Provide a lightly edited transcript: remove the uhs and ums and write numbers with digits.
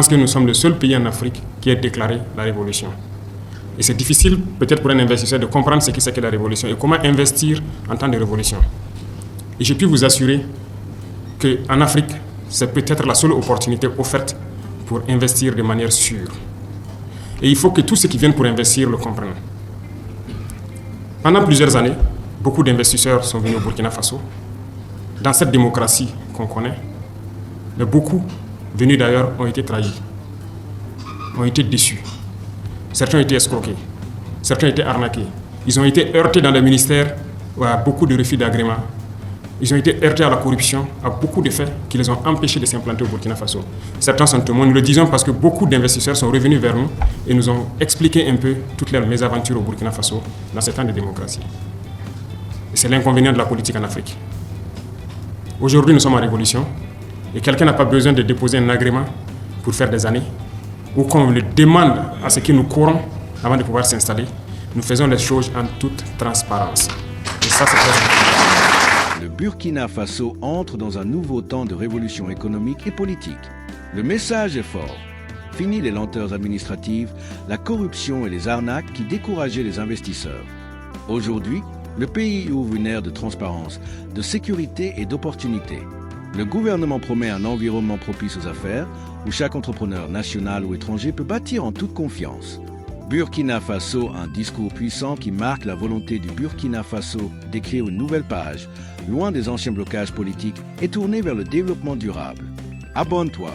pense que nous sommes le seul pays en Afrique qui ait déclaré la révolution. Et c'est difficile peut-être pour un investisseur de comprendre ce qu'est la révolution et comment investir en temps de révolution. Et je puis vous assurer qu'en Afrique, c'est peut-être la seule opportunité offerte pour investir de manière sûre. Et il faut que tous ceux qui viennent pour investir le comprennent. Pendant plusieurs années, beaucoup d'investisseurs sont venus au Burkina Faso, dans cette démocratie qu'on connaît, mais beaucoup venus d'ailleurs ont été trahis, ont été déçus. Certains ont été escroqués, certains ont été arnaqués. Ils ont été heurtés dans le ministère à beaucoup de refus d'agrément. Ils ont été heurtés à la corruption, à beaucoup de faits qui les ont empêchés de s'implanter au Burkina Faso. Certains sont témoins, nous le disons parce que beaucoup d'investisseurs sont revenus vers nous et nous ont expliqué un peu toutes leurs mésaventures au Burkina Faso dans ces temps de démocratie. Et c'est l'inconvénient de la politique en Afrique. Aujourd'hui, nous sommes en révolution et quelqu'un n'a pas besoin de déposer un agrément pour faire des années ou qu'on le demande à ce que nous courons avant de pouvoir s'installer. Nous faisons les choses en toute transparence. Et ça, c'est très important. Le Burkina Faso entre dans un nouveau temps de révolution économique et politique. Le message est fort. Fini les lenteurs administratives, la corruption et les arnaques qui décourageaient les investisseurs. Aujourd'hui, le pays ouvre une ère de transparence, de sécurité et d'opportunité. Le gouvernement promet un environnement propice aux affaires où chaque entrepreneur national ou étranger peut bâtir en toute confiance. Burkina Faso, un discours puissant qui marque la volonté du Burkina Faso d'écrire une nouvelle page, loin des anciens blocages politiques et tourné vers le développement durable. Abonne-toi.